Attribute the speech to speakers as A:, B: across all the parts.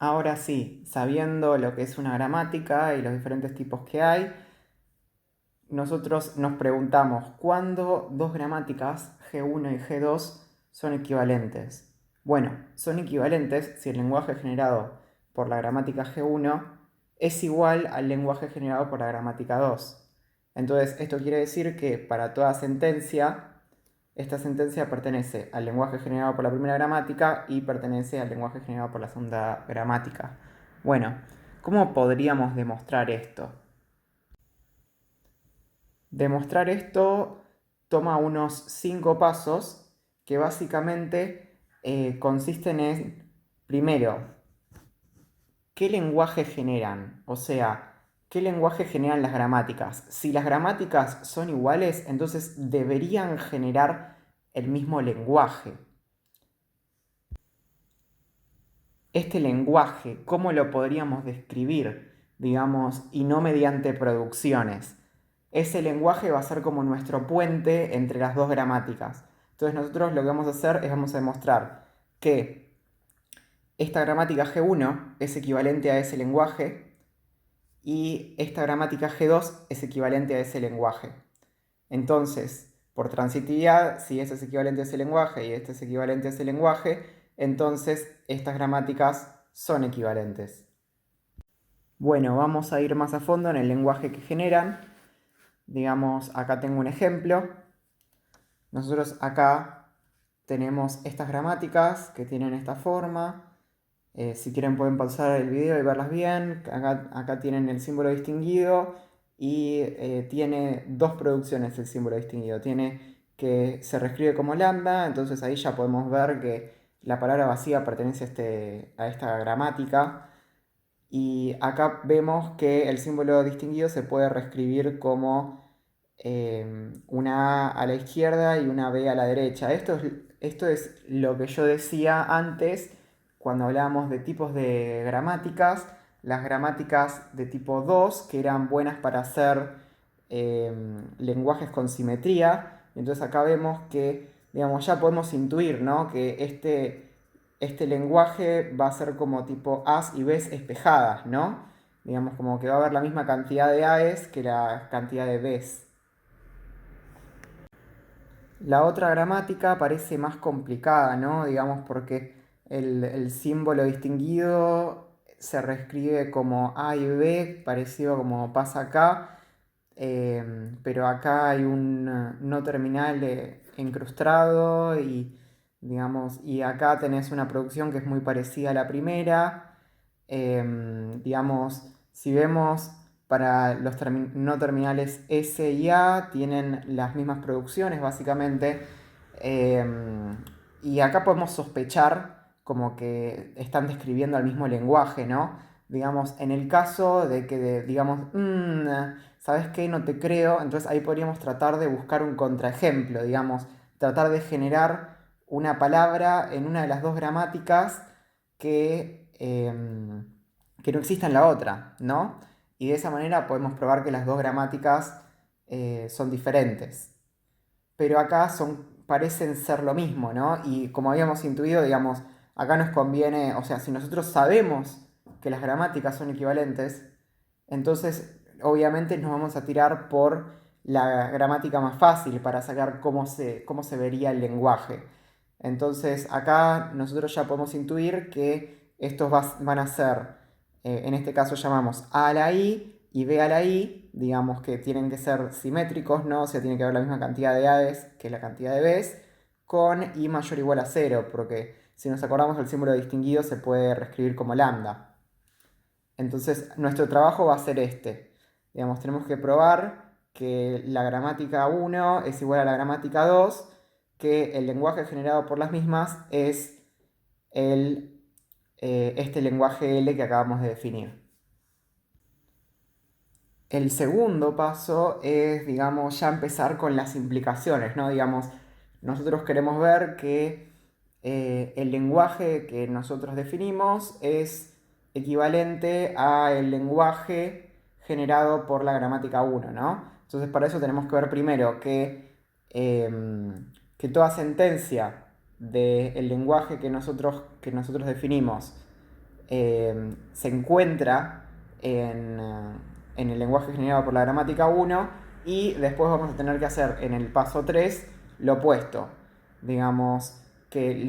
A: Ahora sí, sabiendo lo que es una gramática y los diferentes tipos que hay, nosotros nos preguntamos cuándo dos gramáticas, G1 y G2, son equivalentes. Bueno, son equivalentes si el lenguaje generado por la gramática G1 es igual al lenguaje generado por la gramática 2. Entonces, esto quiere decir que para toda sentencia, esta sentencia pertenece al lenguaje generado por la primera gramática y pertenece al lenguaje generado por la segunda gramática. Bueno, ¿cómo podríamos demostrar esto? Demostrar esto toma unos 5 pasos que básicamente consisten en, primero, ¿qué lenguaje generan? O sea, ¿qué lenguaje generan las gramáticas? Si las gramáticas son iguales, entonces deberían generar el mismo lenguaje. Este lenguaje, ¿cómo lo podríamos describir? Digamos, y no mediante producciones. Ese lenguaje va a ser como nuestro puente entre las dos gramáticas. Entonces nosotros lo que vamos a hacer es vamos a demostrar que esta gramática G1 es equivalente a ese lenguaje y esta gramática G2 es equivalente a ese lenguaje. Entonces, por transitividad, si eso es equivalente a ese lenguaje y este es equivalente a ese lenguaje, entonces estas gramáticas son equivalentes. Bueno, vamos a ir más a fondo en el lenguaje que generan. Digamos, acá tengo un ejemplo. Nosotros acá tenemos estas gramáticas que tienen esta forma. Si quieren pueden pausar el video y verlas bien. Acá tienen el símbolo distinguido y tiene dos producciones el símbolo distinguido. Tiene que se reescribe como lambda, entonces ahí ya podemos ver que la palabra vacía pertenece a esta gramática. Y acá vemos que el símbolo distinguido se puede reescribir como una A a la izquierda y una B a la derecha. Esto es lo que yo decía antes cuando hablábamos de tipos de gramáticas. Las gramáticas de tipo 2 que eran buenas para hacer lenguajes con simetría. Entonces acá vemos que, digamos, ya podemos intuir, ¿no? Que este lenguaje va a ser como tipo A's y B's espejadas, ¿no? Digamos, como que va a haber la misma cantidad de A's que la cantidad de B's. La otra gramática parece más complicada, ¿no? Digamos, porque el símbolo distinguido se reescribe como A y B, parecido como pasa acá, pero acá hay un no terminal incrustado y, digamos, y acá tenés una producción que es muy parecida a la primera. Digamos, si vemos para los no terminales S y A tienen las mismas producciones básicamente. Y acá podemos sospechar como que están describiendo el mismo lenguaje, ¿no? Digamos, en el caso de que, digamos, ¿sabes qué? No te creo. Entonces ahí podríamos tratar de buscar un contraejemplo, digamos, tratar de generar una palabra en una de las dos gramáticas que no exista en la otra, ¿no? Y de esa manera podemos probar que las dos gramáticas son diferentes. Pero acá parecen ser lo mismo, ¿no? Y como habíamos intuido, digamos, acá nos conviene, o sea, si nosotros sabemos que las gramáticas son equivalentes, entonces obviamente nos vamos a tirar por la gramática más fácil para sacar cómo se vería el lenguaje. Entonces acá nosotros ya podemos intuir que estos van a ser, en este caso llamamos A a la I y B a la I, digamos que tienen que ser simétricos, ¿no? O sea, tiene que haber la misma cantidad de A's que la cantidad de B's, con I mayor o igual a 0, porque si nos acordamos el símbolo distinguido se puede reescribir como lambda. Entonces, nuestro trabajo va a ser este. Digamos, tenemos que probar que la gramática 1 es igual a la gramática 2, que el lenguaje generado por las mismas es este lenguaje L que acabamos de definir. El segundo paso es, digamos, ya empezar con las implicaciones, ¿no? Digamos, nosotros queremos ver que el lenguaje que nosotros definimos es equivalente al lenguaje generado por la gramática 1, ¿no? Entonces, para eso tenemos que ver primero que toda sentencia del lenguaje que nosotros definimos se encuentra en el lenguaje generado por la gramática 1 y después vamos a tener que hacer en el paso 3 lo opuesto. Digamos que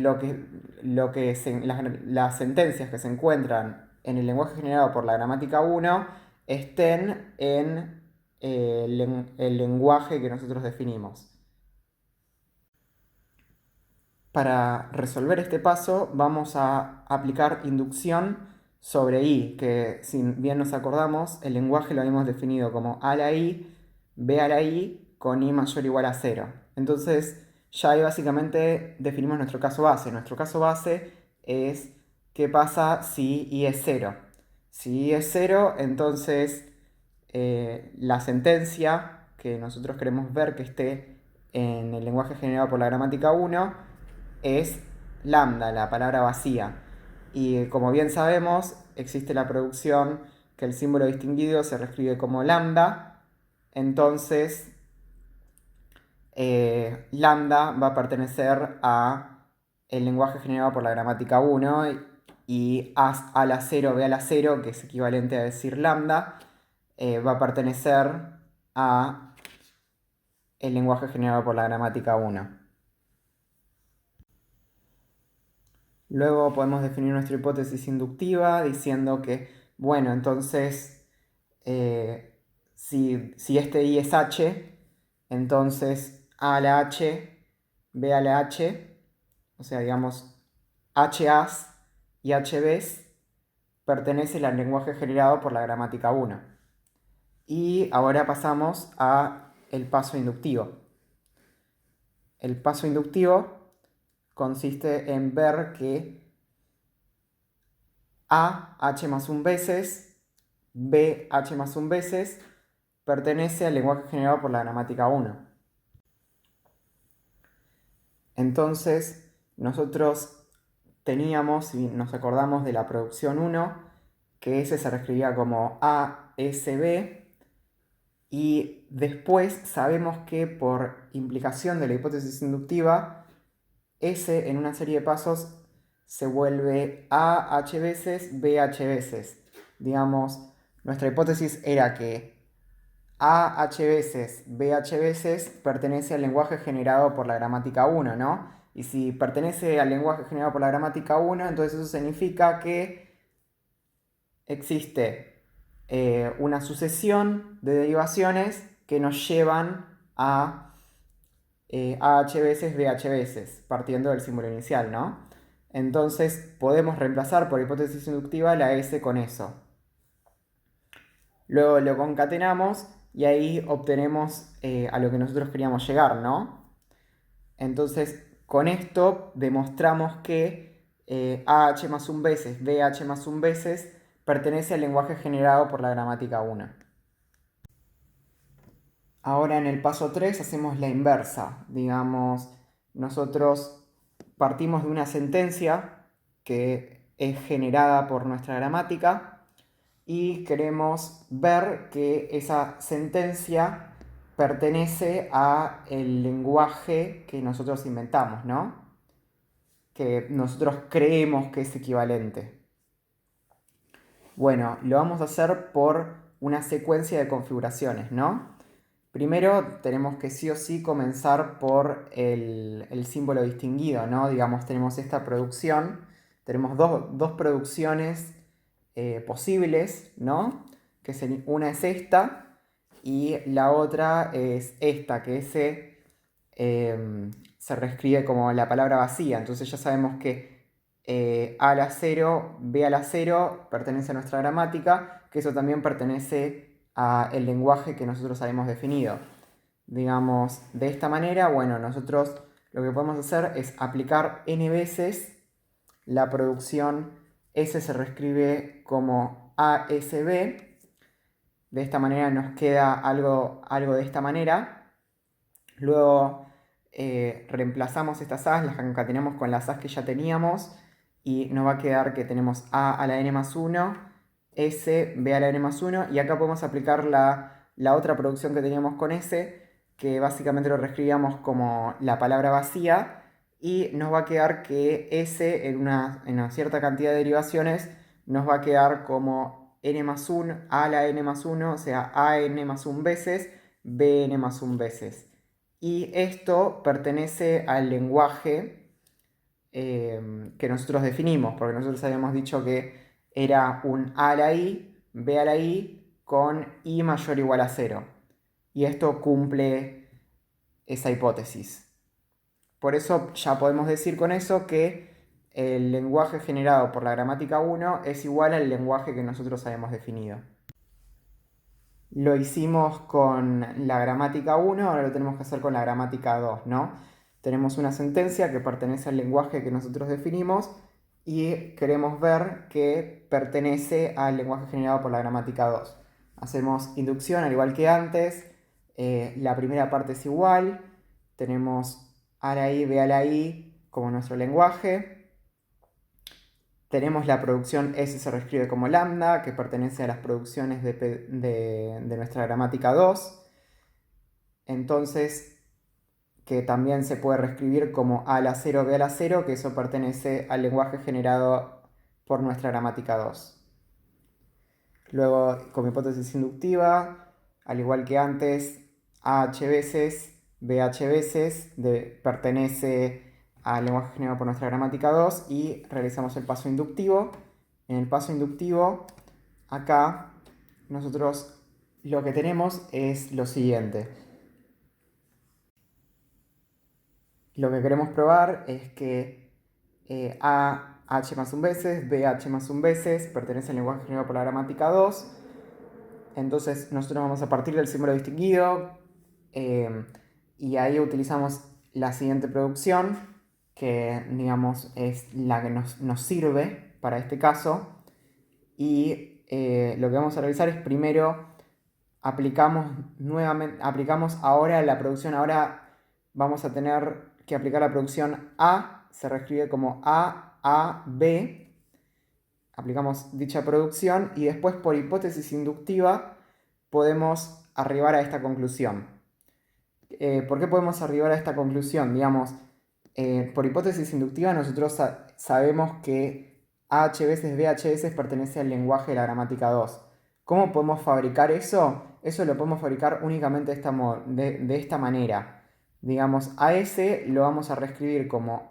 A: las sentencias que se encuentran en el lenguaje generado por la gramática 1 estén en el lenguaje que nosotros definimos. Para resolver este paso vamos a aplicar inducción sobre i, que si bien nos acordamos, el lenguaje lo habíamos definido como a la i, b a la i con i mayor o igual a 0. Entonces ya ahí básicamente definimos nuestro caso base. Nuestro caso base es qué pasa si i es 0. Si i es 0, entonces la sentencia que nosotros queremos ver que esté en el lenguaje generado por la gramática 1 es lambda, la palabra vacía. Y como bien sabemos, existe la producción que el símbolo distinguido se reescribe como lambda. Entonces, lambda va a pertenecer a el lenguaje generado por la gramática 1 y a la 0, b a la 0, que es equivalente a decir lambda, va a pertenecer a el lenguaje generado por la gramática 1. Luego podemos definir nuestra hipótesis inductiva diciendo que, bueno, entonces, si este i es h, entonces a a la h, b a la h, o sea, digamos, HAs y HBs pertenecen al lenguaje generado por la gramática 1. Y ahora pasamos a el paso inductivo. El paso inductivo consiste en ver que A, h más 1 veces, B, h más 1 veces, pertenece al lenguaje generado por la gramática 1. Entonces, nosotros teníamos, si nos acordamos de la producción 1, que ese se reescribía como ASB, y después sabemos que por implicación de la hipótesis inductiva, S en una serie de pasos se vuelve AH veces BH veces. Digamos, nuestra hipótesis era que AH veces BH veces pertenece al lenguaje generado por la gramática 1, ¿no? Y si pertenece al lenguaje generado por la gramática 1, entonces eso significa que existe una sucesión de derivaciones que nos llevan a AH veces BH veces, partiendo del símbolo inicial, ¿no? Entonces podemos reemplazar por hipótesis inductiva la S con eso. Luego lo concatenamos y ahí obtenemos a lo que nosotros queríamos llegar, ¿no? Entonces con esto demostramos que AH más 1 veces, BH más 1 veces pertenece al lenguaje generado por la gramática 1. Ahora en el paso 3 hacemos la inversa. Digamos, nosotros partimos de una sentencia que es generada por nuestra gramática y queremos ver que esa sentencia pertenece a el lenguaje que nosotros inventamos, ¿no? Que nosotros creemos que es equivalente. Bueno, lo vamos a hacer por una secuencia de configuraciones, ¿no? Primero tenemos que sí o sí comenzar por el símbolo distinguido, ¿no? Digamos, tenemos esta producción, tenemos dos producciones posibles, ¿no? Una es esta y la otra es esta, que se reescribe como la palabra vacía. Entonces ya sabemos que a a la 0, b a la 0 pertenece a nuestra gramática, que eso también pertenece al lenguaje que nosotros habíamos definido. Digamos, de esta manera, bueno, nosotros lo que podemos hacer es aplicar n veces la producción S se reescribe como ASB. De esta manera nos queda algo de esta manera. Luego reemplazamos estas A's, las concatenamos con las A's que ya teníamos y nos va a quedar que tenemos A a la n más 1, S, B a la n más 1 y acá podemos aplicar la otra producción que teníamos con S, que básicamente lo reescribíamos como la palabra vacía y nos va a quedar que S en una cierta cantidad de derivaciones nos va a quedar como n más 1, a la n más 1, o sea, a n más 1 veces, bn más 1 veces. Y esto pertenece al lenguaje que nosotros definimos, porque nosotros habíamos dicho que era un a a la i, b a la i con i mayor o igual a 0. Y esto cumple esa hipótesis. Por eso ya podemos decir con eso que el lenguaje generado por la gramática 1 es igual al lenguaje que nosotros habíamos definido. Lo hicimos con la gramática 1, ahora lo tenemos que hacer con la gramática 2, ¿no? Tenemos una sentencia que pertenece al lenguaje que nosotros definimos y queremos ver que pertenece al lenguaje generado por la gramática 2. Hacemos inducción al igual que antes, la primera parte es igual, tenemos a la i, b a la i como nuestro lenguaje. Tenemos la producción S se reescribe como lambda, que pertenece a las producciones de nuestra gramática 2. Entonces, que también se puede reescribir como A a la 0, B a la 0, que eso pertenece al lenguaje generado por nuestra gramática 2. Luego, como hipótesis inductiva, al igual que antes, AH veces, BH veces, pertenece al lenguaje generado por nuestra gramática 2 y realizamos el paso inductivo. En el paso inductivo, acá nosotros lo que tenemos es lo siguiente. Lo que queremos probar es que AH más un veces, BH más un veces pertenece al lenguaje generado por la gramática 2. Entonces nosotros vamos a partir del símbolo distinguido y ahí utilizamos la siguiente producción, que digamos es la que nos sirve para este caso. Y lo que vamos a realizar es primero aplicamos ahora la producción, ahora vamos a tener que aplicar la producción A, se reescribe como A, B, aplicamos dicha producción y después por hipótesis inductiva podemos arribar a esta conclusión. ¿Por qué podemos arribar a esta conclusión? Digamos, por hipótesis inductiva nosotros sabemos que AH veces BH veces pertenece al lenguaje de la gramática 2. ¿Cómo podemos fabricar eso? Eso lo podemos fabricar únicamente de esta manera. Digamos, a S lo vamos a reescribir como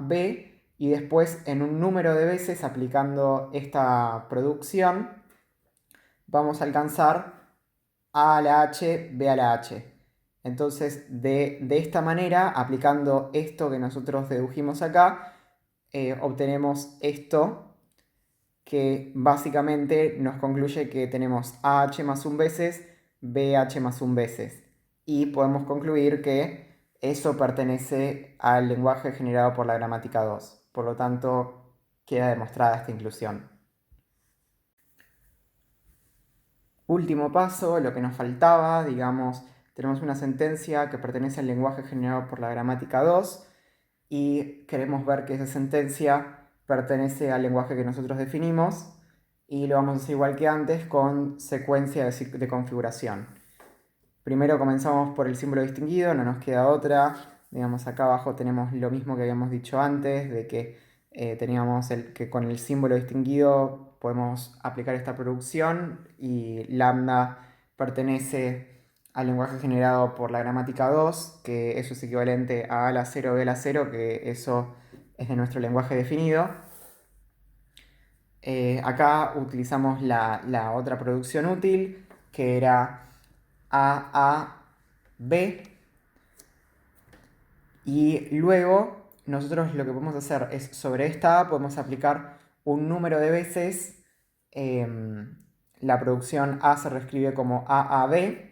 A: B y después en un número de veces aplicando esta producción vamos a alcanzar A a la H, B a la H. Entonces, de esta manera, aplicando esto que nosotros dedujimos acá, obtenemos esto que básicamente nos concluye que tenemos AH más un veces, BH más un veces. Y podemos concluir que eso pertenece al lenguaje generado por la gramática 2. Por lo tanto, queda demostrada esta inclusión. Último paso, lo que nos faltaba, digamos, tenemos una sentencia que pertenece al lenguaje generado por la gramática 2 y queremos ver que esa sentencia pertenece al lenguaje que nosotros definimos y lo vamos a hacer igual que antes con secuencia de configuración. Primero comenzamos por el símbolo distinguido, no nos queda otra. Digamos, acá abajo tenemos lo mismo que habíamos dicho antes, de que teníamos que con el símbolo distinguido podemos aplicar esta producción y lambda pertenece al lenguaje generado por la gramática 2, que eso es equivalente a A a la 0, B a la 0, que eso es de nuestro lenguaje definido. Acá utilizamos la otra producción útil, que era A, B, y luego nosotros lo que podemos hacer es sobre esta A podemos aplicar un número de veces. La producción A se reescribe como AAB.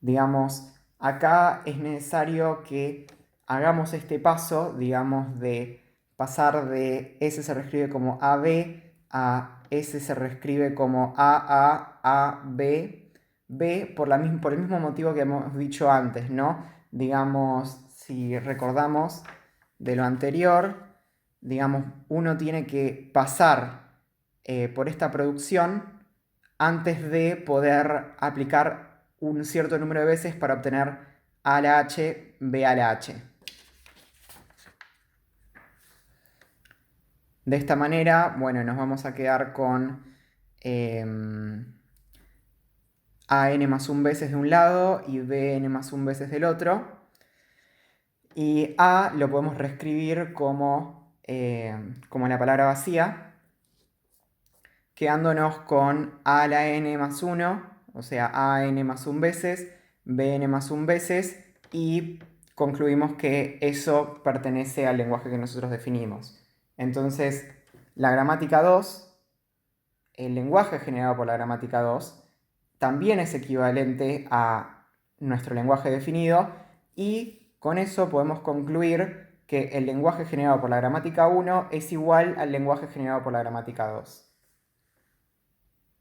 A: Digamos, acá es necesario que hagamos este paso, digamos, de pasar de S se reescribe como AB a S se reescribe como AB, B, por el mismo motivo que hemos dicho antes, ¿no? Digamos, si recordamos de lo anterior, digamos, uno tiene que pasar por esta producción antes de poder aplicar un cierto número de veces para obtener A a la H, B a la H. De esta manera, bueno, nos vamos a quedar con an más 1 veces de un lado y bn más 1 veces del otro. Y a lo podemos reescribir como la palabra vacía, quedándonos con a a la n más 1, o sea, an más 1 veces, bn más 1 veces, y concluimos que eso pertenece al lenguaje que nosotros definimos. Entonces, la gramática 2, el lenguaje generado por la gramática 2, también es equivalente a nuestro lenguaje definido, y con eso podemos concluir que el lenguaje generado por la gramática 1 es igual al lenguaje generado por la gramática 2.